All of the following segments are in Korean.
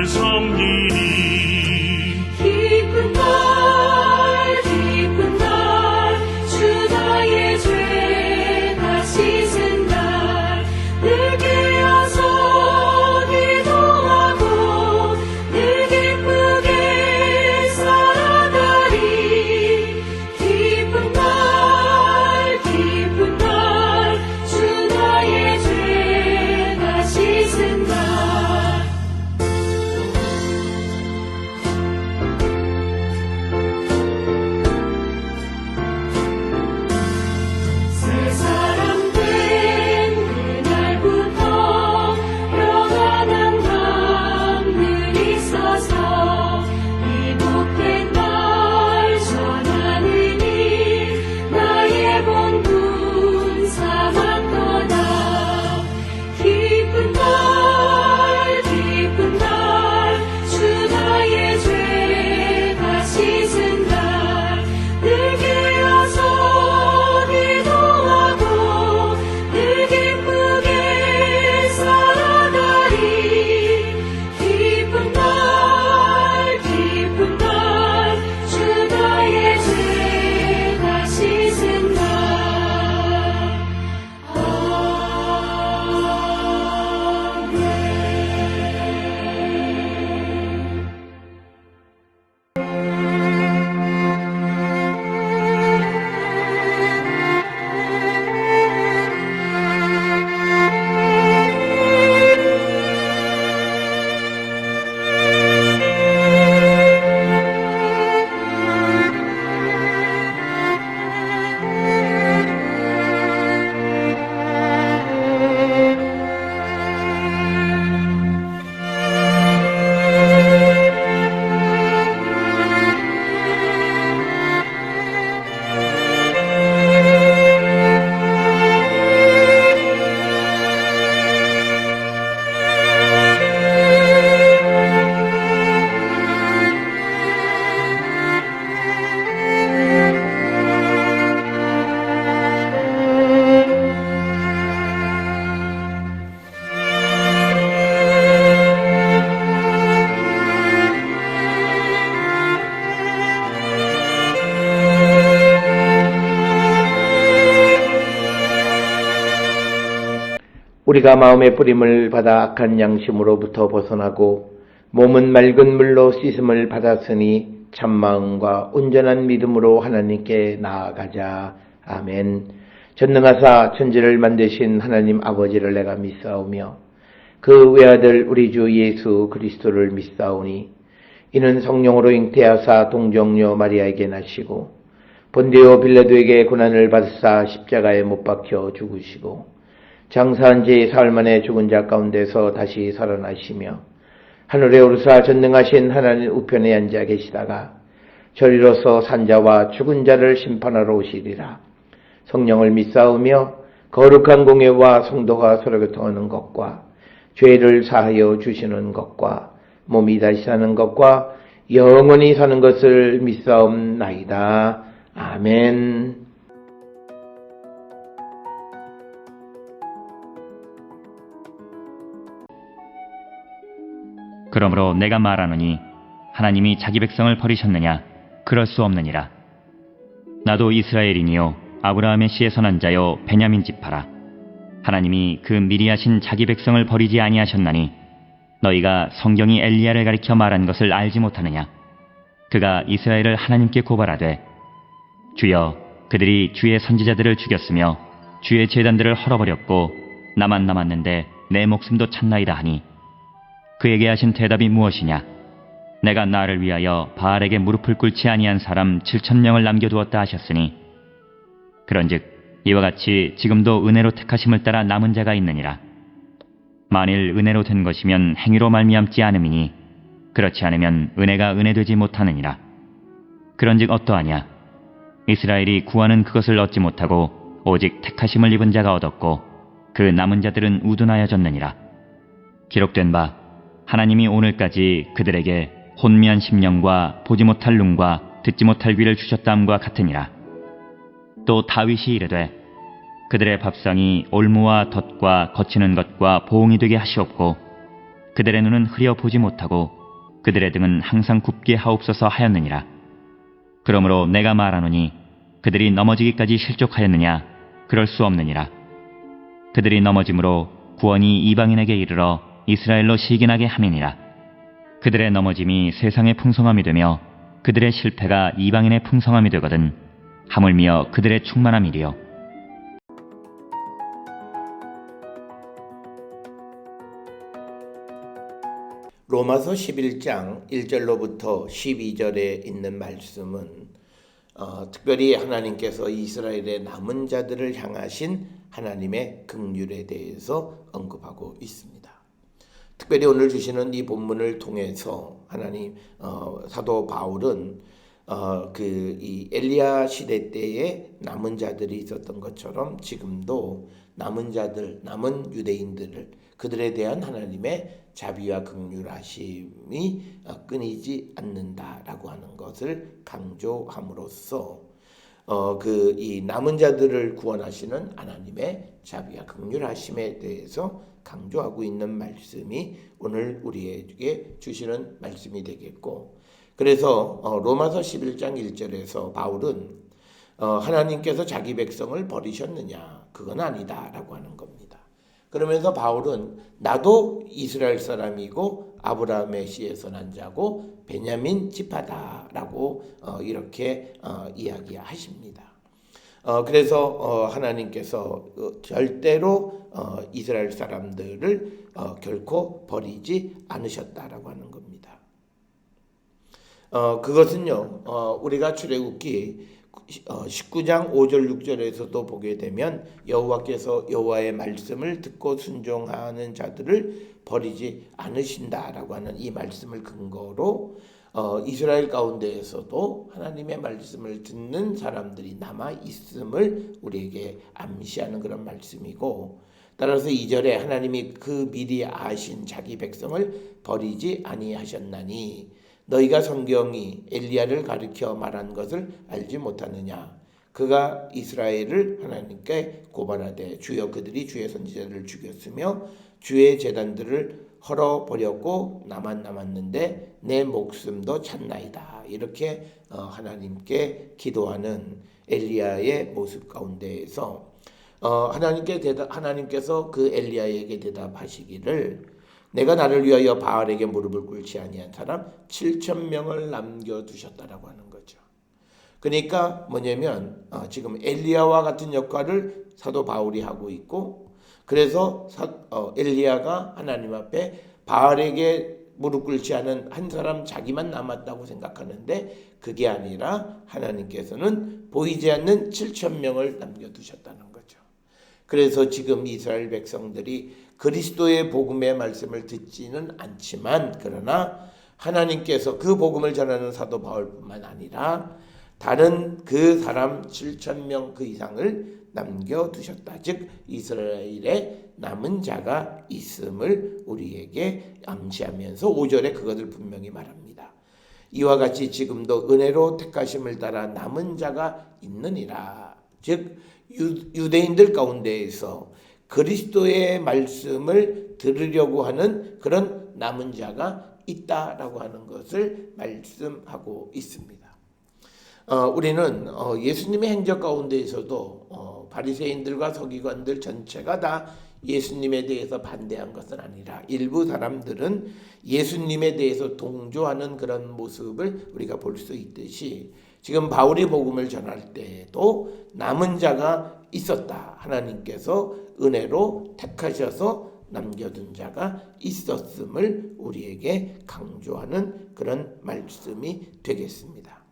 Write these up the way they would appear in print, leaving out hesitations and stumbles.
섬기니 기쁜 날 주 나의 죄 다 씻은 날 늘 깨어서 기도하고 늘 기쁘게 살아가리 기쁜 날 주 나의 죄 다 씻은 날 새 사람 된 그날부터 평안한 밤 늘 있어서 이 복된 날 전하느니 나의 본분 삼았도다 기쁜 날 주 나의 죄 다 씻은 날늘 깨어서 기도하고 늘 기쁘게 살아가리 기쁜 날 주 나의 죄 다 씻은 날 우리가 마음의 뿌림을 받아 악한 양심으로부터 벗어나고 몸은 맑은 물로 씻음을 받았으니 참마음과 온전한 믿음으로 하나님께 나아가자. 아멘. 전능하사 천지를 만드신 하나님 아버지를 내가 믿사오며 그 외아들 우리 주 예수 그리스도를 믿사오니 이는 성령으로 잉태하사 동정녀 마리아에게 나시고 본디오 빌라도에게 고난을 받으사 십자가에 못 박혀 죽으시고 장사한 지 사흘 만에 죽은 자 가운데서 다시 살아나시며 하늘에 오르사 전능하신 하나님 우편에 앉아 계시다가 저리로서 산자와 죽은 자를 심판하러 오시리라. 성령을 믿사오며 거룩한 공예와 성도가 서로 교통하는 것과 죄를 사하여 주시는 것과 몸이 다시 사는 것과 영원히 사는 것을 믿사옵나이다. 아멘. 그러므로 내가 말하노니 하나님이 자기 백성을 버리셨느냐? 그럴 수 없느니라. 나도 이스라엘이니요 아브라함의 씨에 선한 자요 베냐민 지파라. 하나님이 그 미리 하신 자기 백성을 버리지 아니하셨나니 너희가 성경이 엘리야를 가리켜 말한 것을 알지 못하느냐? 그가 이스라엘을 하나님께 고발하되 주여 그들이 주의 선지자들을 죽였으며 주의 제단들을 헐어버렸고 나만 남았는데 내 목숨도 찾나이다 하니 그에게 하신 대답이 무엇이냐? 내가 나를 위하여 바알에게 무릎을 꿇지 아니한 사람 7,000명을 남겨두었다 하셨으니 그런즉 이와 같이 지금도 은혜로 택하심을 따라 남은 자가 있느니라. 만일 은혜로 된 것이면 행위로 말미암지 않음이니 그렇지 않으면 은혜가 은혜되지 못하느니라. 그런즉 어떠하냐? 이스라엘이 구하는 그것을 얻지 못하고 오직 택하심을 입은 자가 얻었고 그 남은 자들은 우둔하여졌느니라. 기록된 바 하나님이 오늘까지 그들에게 혼미한 심령과 보지 못할 눈과 듣지 못할 귀를 주셨다함과 같으니라. 또 다윗이 이르되 그들의 밥상이 올무와 덫과 거치는 것과 보응이 되게 하시옵고 그들의 눈은 흐려 보지 못하고 그들의 등은 항상 굽게 하옵소서 하였느니라. 그러므로 내가 말하노니 그들이 넘어지기까지 실족하였느냐? 그럴 수 없느니라. 그들이 넘어짐으로 구원이 이방인에게 이르러 이스라엘로 시긴하게 함이니라. 그들의 넘어짐이 세상의 풍성함이 되며 그들의 실패가 이방인의 풍성함이 되거든 하물며 그들의 충만함이리요. 로마서 11장 1절로부터 12절에 있는 말씀은 특별히 하나님께서 이스라엘의 남은 자들을 향하신 하나님의 긍휼에 대해서 언급하고 있습니다. 특별히 오늘 주시는 이 본문을 통해서 사도 바울은 이 엘리야 시대 때에 남은 자들이 있었던 것처럼 지금도 남은 자들, 남은 유대인들을 그들에 대한 하나님의 자비와 긍휼하심이 끊이지 않는다라고 하는 것을 강조함으로써 이 남은 자들을 구원하시는 하나님의 자비와 긍휼하심에 대해서 강조하고 있는 말씀이 오늘 우리에게 주시는 말씀이 되겠고, 그래서 로마서 11장 1절에서 바울은 하나님께서 자기 백성을 버리셨느냐? 그건 아니다라고 하는 겁니다. 그러면서 바울은 나도 이스라엘 사람이고 아브라함의 씨에서 난 자고 베냐민 지파다라고 이렇게 이야기하십니다. 그래서 하나님께서 절대로 이스라엘 사람들을 결코 버리지 않으셨다라고 하는 겁니다. 그것은요, 우리가 출애굽기 19장 5절 6절에서도 보게 되면 여호와께서 여호와의 말씀을 듣고 순종하는 자들을 버리지 않으신다라고 하는 이 말씀을 근거로 이스라엘 가운데에서도 하나님의 말씀을 듣는 사람들이 남아 있음을 우리에게 암시하는 그런 말씀이고, 따라서 2절에 하나님이 그 미리 아신 자기 백성을 버리지 아니하셨나니 너희가 성경이 엘리야를 가리켜 말한 것을 알지 못하느냐? 그가 이스라엘을 하나님께 고발하되 주여 그들이 주의 선지자들을 죽였으며 주의 제단들을 헐어버렸고 나만 남았는데 내 목숨도 찾나이다. 이렇게 하나님께 기도하는 엘리야의 모습 가운데에서 하나님께서 그 엘리야에게 대답하시기를 내가 나를 위하여 바알에게 무릎을 꿇지 아니한 사람 7,000명을 남겨두셨다라고 하는 거죠. 그러니까 뭐냐면 지금 엘리야와 같은 역할을 사도 바울이 하고 있고, 그래서 엘리야가 하나님 앞에 바알에게 무릎 꿇지 않은 한 사람 자기만 남았다고 생각하는데 그게 아니라 하나님께서는 보이지 않는 7,000명을 남겨두셨다는 거죠. 그래서 지금 이스라엘 백성들이 그리스도의 복음의 말씀을 듣지는 않지만, 그러나 하나님께서 그 복음을 전하는 사도 바울뿐만 아니라 다른 그 사람 7,000명 그 이상을 남겨두셨다. 즉 이스라엘에 남은 자가 있음을 우리에게 암시하면서 5절에 그것을 분명히 말합니다. 이와 같이 지금도 은혜로 택하심을 따라 남은 자가 있느니라. 즉 유대인들 가운데에서 그리스도의 말씀을 들으려고 하는 그런 남은 자가 있다라고 하는 것을 말씀하고 있습니다. 우리는 예수님의 행적 가운데에서도 바리새인들과 서기관들 전체가 다 예수님에 대해서 반대한 것은 아니라 일부 사람들은 예수님에 대해서 동조하는 그런 모습을 우리가 볼 수 있듯이 지금 바울이 복음을 전할 때에도 남은 자가 있었다. 하나님께서 은혜로 택하셔서 남겨둔 자가 있었음을 우리에게 강조하는 그런 말씀이 되겠습니다.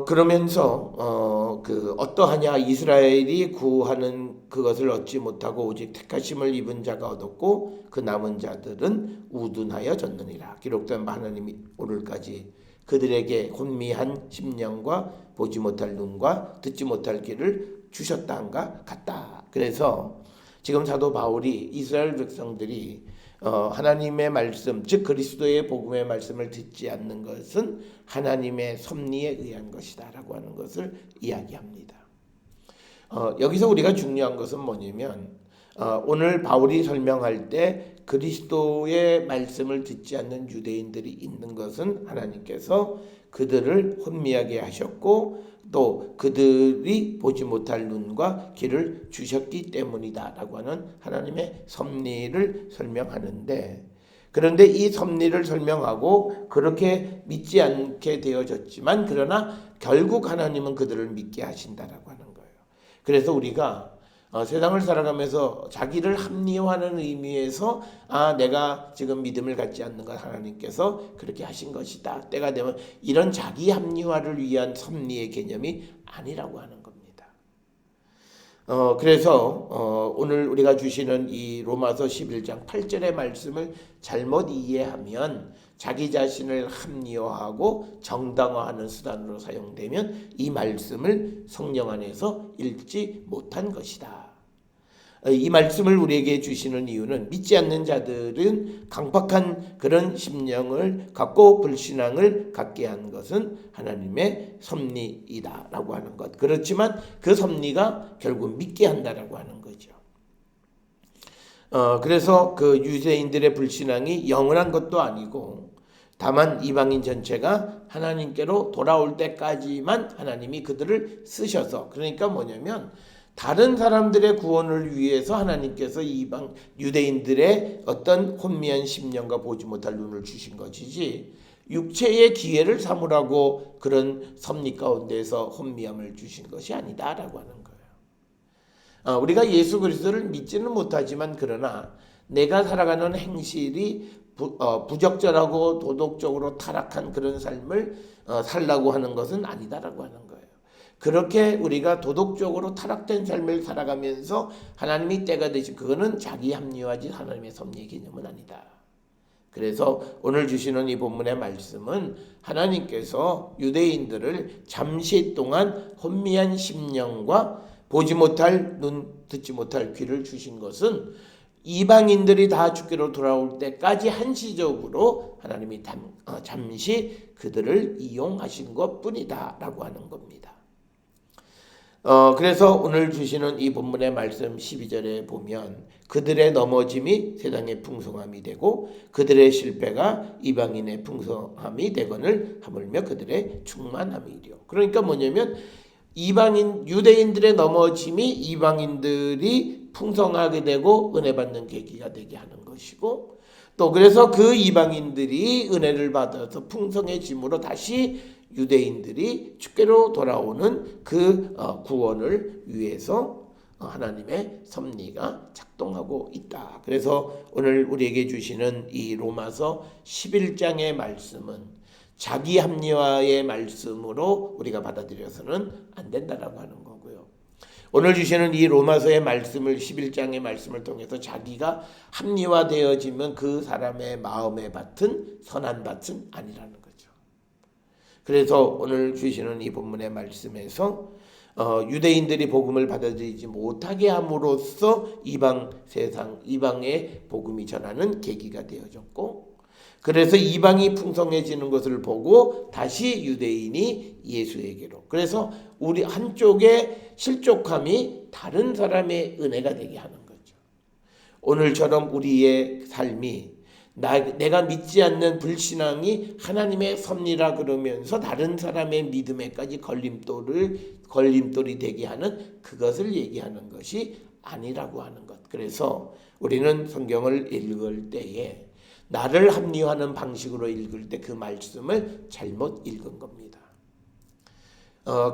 그러면서 어떠하냐? 이스라엘이 구하는 그것을 얻지 못하고 오직 택하심을 입은 자가 얻었고 그 남은 자들은 우둔하여졌느니라. 기록된 바 하나님이 오늘까지 그들에게 혼미한 심령과 보지 못할 눈과 듣지 못할 귀를 주셨다 한가 같다. 그래서 지금 사도 바울이 이스라엘 백성들이 하나님의 말씀, 즉 그리스도의 복음의 말씀을 듣지 않는 것은 하나님의 섭리에 의한 것이다 라고 하는 것을 이야기합니다. 여기서 우리가 중요한 것은 뭐냐면 오늘 바울이 설명할 때 그리스도의 말씀을 듣지 않는 유대인들이 있는 것은 하나님께서 그들을 혼미하게 하셨고 또 그들이 보지 못할 눈과 귀를 주셨기 때문이다라고 하는 하나님의 섭리를 설명하는데, 그런데 이 섭리를 설명하고 그렇게 믿지 않게 되어졌지만 그러나 결국 하나님은 그들을 믿게 하신다라고 하는 거예요. 그래서 우리가 세상을 살아가면서 자기를 합리화하는 의미에서 내가 지금 믿음을 갖지 않는 것 하나님께서 그렇게 하신 것이다, 때가 되면 이런 자기 합리화를 위한 섭리의 개념이 아니라고 하는 겁니다. 그래서 오늘 우리가 주시는 이 로마서 11장 8절의 말씀을 잘못 이해하면 자기 자신을 합리화하고 정당화하는 수단으로 사용되면 이 말씀을 성령 안에서 읽지 못한 것이다. 이 말씀을 우리에게 주시는 이유는 믿지 않는 자들은 강팍한 그런 심령을 갖고 불신앙을 갖게 한 것은 하나님의 섭리이다라고 하는 것. 그렇지만 그 섭리가 결국 믿게 한다라고 하는 거죠. 그래서 그 유대인들의 불신앙이 영원한 것도 아니고 다만 이방인 전체가 하나님께로 돌아올 때까지만 하나님이 그들을 쓰셔서, 그러니까 뭐냐면 다른 사람들의 구원을 위해서 하나님께서 이방 유대인들의 어떤 혼미한 심령과 보지 못할 눈을 주신 것이지 육체의 기회를 삼으라고 그런 섭리 가운데서 혼미함을 주신 것이 아니다라고 하는 거예요. 우리가 예수 그리스도를 믿지는 못하지만 그러나 내가 살아가는 행실이 부적절하고 도덕적으로 타락한 그런 삶을 살라고 하는 것은 아니다라고 하는 거예요. 그렇게 우리가 도덕적으로 타락된 삶을 살아가면서 하나님이 때가 되신, 그거는 자기 합리화지 하나님의 섭리의 개념은 아니다. 그래서 오늘 주시는 이 본문의 말씀은 하나님께서 유대인들을 잠시 동안 혼미한 심령과 보지 못할 눈, 듣지 못할 귀를 주신 것은 이방인들이 다 주께로 돌아올 때까지 한시적으로 하나님이 잠시 그들을 이용하신 것뿐이다 라고 하는 겁니다. 그래서 오늘 주시는 이 본문의 말씀 12절에 보면 그들의 넘어짐이 세상의 풍성함이 되고 그들의 실패가 이방인의 풍성함이 되거늘 하물며 그들의 충만함이리요. 그러니까 뭐냐면 유대인들의 넘어짐이 이방인들이 풍성하게 되고 은혜 받는 계기가 되게 하는 것이고, 또 그래서 그 이방인들이 은혜를 받아서 풍성해짐으로 다시 유대인들이 주께로 돌아오는 그 구원을 위해서 하나님의 섭리가 작동하고 있다. 그래서 오늘 우리에게 주시는 이 로마서 11장의 말씀은 자기 합리화의 말씀으로 우리가 받아들여서는 안 된다라고 하는 거고요. 오늘 주시는 이 로마서의 말씀을 11장의 말씀을 통해서 자기가 합리화되어지면 그 사람의 마음의 밭은 선한 밭은 아니라는 거죠. 그래서 오늘 주시는 이 본문의 말씀에서 유대인들이 복음을 받아들이지 못하게 함으로써 이방의 복음이 전하는 계기가 되어졌고, 그래서 이방이 풍성해지는 것을 보고 다시 유대인이 예수에게로, 그래서 우리 한쪽의 실족함이 다른 사람의 은혜가 되게 하는 거죠. 오늘처럼 우리의 삶이 내가 믿지 않는 불신앙이 하나님의 섭리라 그러면서 다른 사람의 믿음에까지 걸림돌이 되게 하는 그것을 얘기하는 것이 아니라고 하는 것. 그래서 우리는 성경을 읽을 때에 나를 합리화하는 방식으로 읽을 때 그 말씀을 잘못 읽은 겁니다.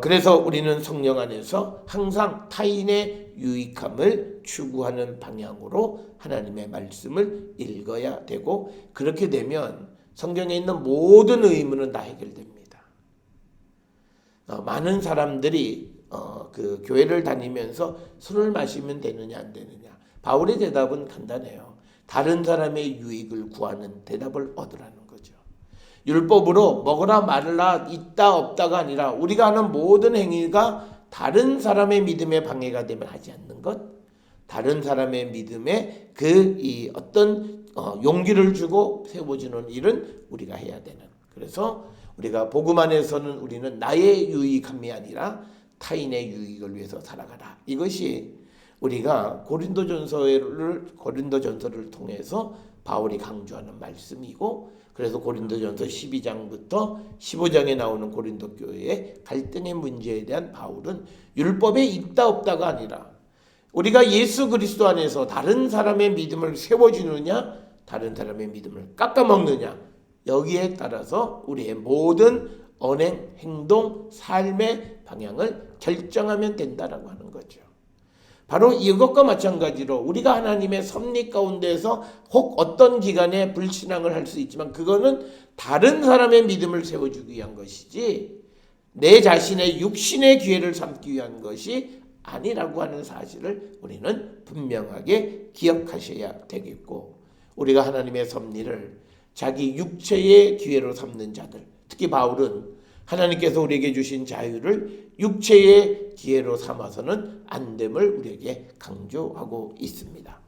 그래서 우리는 성령 안에서 항상 타인의 유익함을 추구하는 방향으로 하나님의 말씀을 읽어야 되고, 그렇게 되면 성경에 있는 모든 의문은 다 해결됩니다. 많은 사람들이 그 교회를 다니면서 술을 마시면 되느냐 안 되느냐, 바울의 대답은 간단해요. 다른 사람의 유익을 구하는 대답을 얻으라는 거죠. 율법으로 먹으라 말라 있다 없다가 아니라 우리가 하는 모든 행위가 다른 사람의 믿음에 방해가 되면 하지 않는 것, 다른 사람의 믿음에 어떤 용기를 주고 세워주는 일은 우리가 해야 되는. 그래서 우리가 복음 안에서는 우리는 나의 유익함이 아니라 타인의 유익을 위해서 살아가라. 이것이 우리가 고린도전서를 통해서 바울이 강조하는 말씀이고, 그래서 고린도전서 12장부터 15장에 나오는 고린도 교회의 갈등의 문제에 대한 바울은 율법에 있다 없다가 아니라 우리가 예수 그리스도 안에서 다른 사람의 믿음을 세워주느냐 다른 사람의 믿음을 깎아먹느냐, 여기에 따라서 우리의 모든 언행, 행동, 삶의 방향을 결정하면 된다라고 하는 거죠. 바로 이것과 마찬가지로 우리가 하나님의 섭리 가운데서 혹 어떤 기간에 불신앙을 할 수 있지만 그거는 다른 사람의 믿음을 세워주기 위한 것이지 내 자신의 육신의 기회를 삼기 위한 것이 아니라고 하는 사실을 우리는 분명하게 기억하셔야 되겠고, 우리가 하나님의 섭리를 자기 육체의 기회로 삼는 자들, 특히 바울은 하나님께서 우리에게 주신 자유를 육체의 기회로 삼아서는 안 됨을 우리에게 강조하고 있습니다.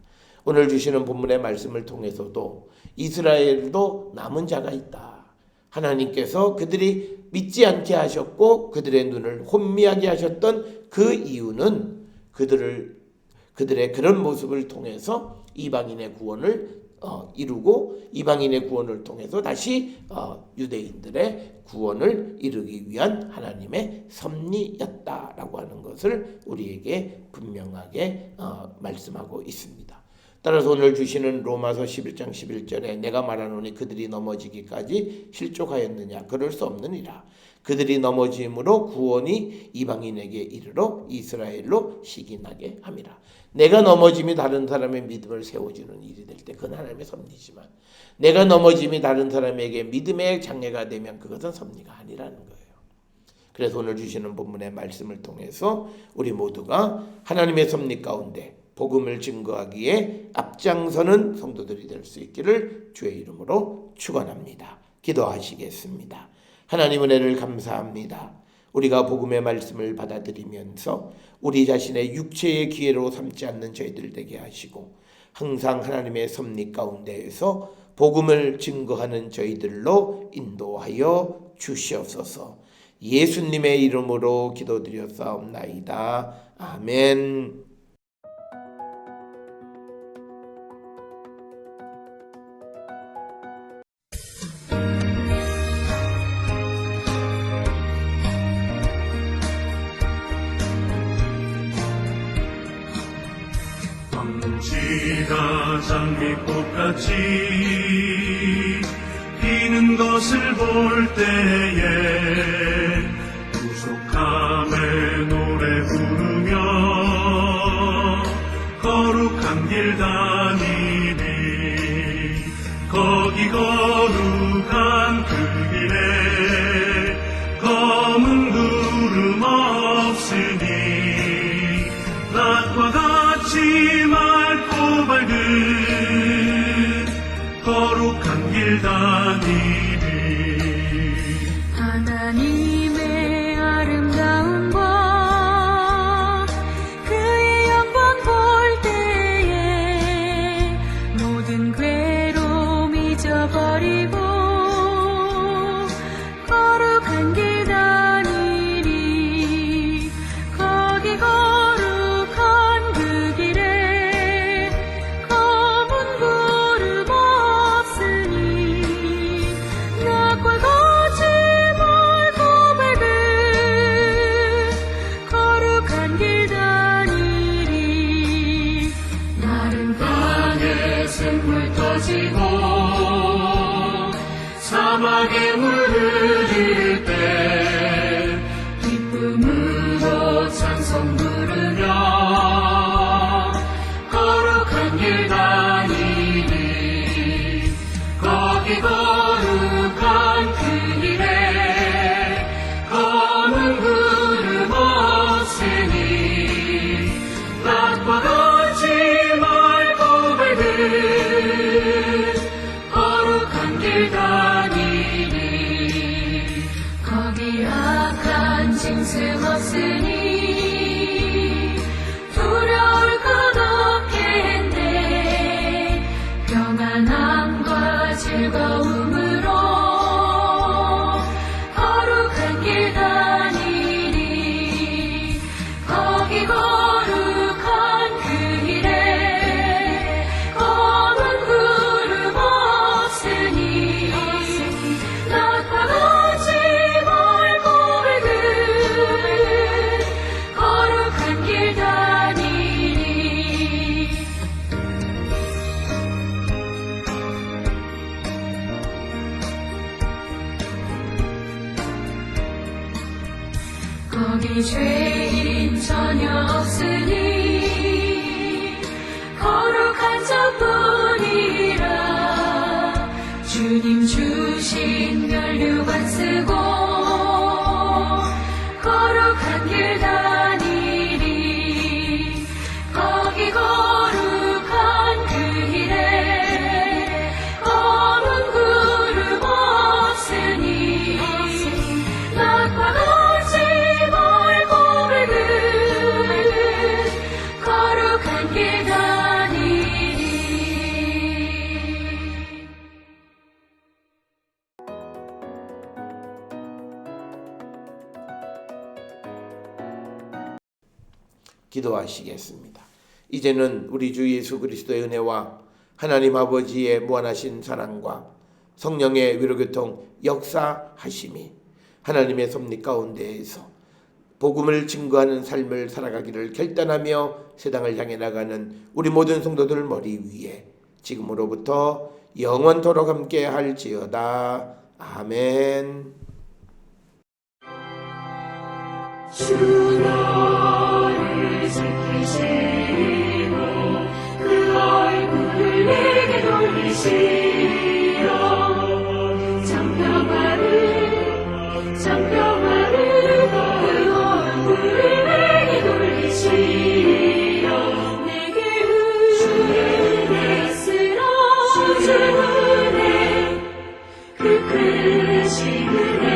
오늘 주시는 본문의 말씀을 통해서도 이스라엘도 남은 자가 있다. 하나님께서 그들이 믿지 않게 하셨고 그들의 눈을 혼미하게 하셨던 그 이유는 그들의 그런 모습을 통해서 이방인의 구원을 이루고 이방인의 구원을 통해서 다시 유대인들의 구원을 이루기 위한 하나님의 섭리였다라고 하는 것을 우리에게 분명하게 말씀하고 있습니다. 따라서 오늘 주시는 로마서 11장 11절에 내가 말하노니 그들이 넘어지기까지 실족하였느냐, 그럴 수 없느니라. 그들이 넘어짐으로 구원이 이방인에게 이르러 이스라엘로 시기나게 함이라. 내가 넘어짐이 다른 사람의 믿음을 세워주는 일이 될 때 그건 하나님의 섭리지만, 내가 넘어짐이 다른 사람에게 믿음의 장애가 되면 그것은 섭리가 아니라는 거예요. 그래서 오늘 주시는 본문의 말씀을 통해서 우리 모두가 하나님의 섭리 가운데 복음을 증거하기에 앞장서는 성도들이 될 수 있기를 주의 이름으로 축원합니다. 기도하시겠습니다. 하나님 은혜를 감사합니다. 우리가 복음의 말씀을 받아들이면서 우리 자신의 육체의 기회로 삼지 않는 저희들 되게 하시고 항상 하나님의 섭리 가운데에서 복음을 증거하는 저희들로 인도하여 주시옵소서. 예수님의 이름으로 기도드렸사옵나이다. 아멘. 지가 장미꽃같이 피는 것을 볼 때에 구속함의 노래 부르며 거룩한 길 다니리. 거기 거룩한 그 길에 검은 구름 없으니 낮과 같이 맑고 밝은 거룩한 길 다니리. 하나님의 아름다운 법 그의 영광 볼 때에 모든 괴로움 잊어버리고 거룩한 길 다니리. 거기 거룩한 그 길에 검은 구름 없으니 낮과 같이 맑고 밝은 거룩한 길 다니리. 마른 땅에 샘물 터지고 사막에 물 흐를 때 기쁨으로 찬송 부르며 거룩한 길 다니리. 거기 거룩한 그 길에 검은 구름 없으니 낮과 같이 맑고 밝은 거룩한 길 다니리. 거기 악한 짐승 없으니 두려울 것 없겠네. 평안함과 즐거움으로 거룩한 길 다니리. 거기 거룩한 그 여기 죄인 전혀 없으니 거룩한 자뿐이라 주님 주신 면류관 쓰고 거룩한 길 다니리 거기 거룩한 그 길에 검은 구름 없으니 낮과 같이 맑고 맑은 거룩한 길 다니리. 기도하시겠습니다. 이제는 우리 주 예수 그리스도의 은혜와 하나님 아버지의 무한하신 사랑과 성령의 위로교통 역사하심이 하나님의 섭리 가운데에서 복음을 증거하는 삶을 살아가기를 결단하며 세상을 향해 나가는 우리 모든 성도들 머리 위에 지금으로부터 영원토록 함께 할지어다. 아멘. 주 너를 지키시고 그 얼굴을 내게 돌리시어 장평화를 그 얼굴을 내게 돌리시어 내게 주의 은혜 쓰라 주의 은혜 그 크신 은혜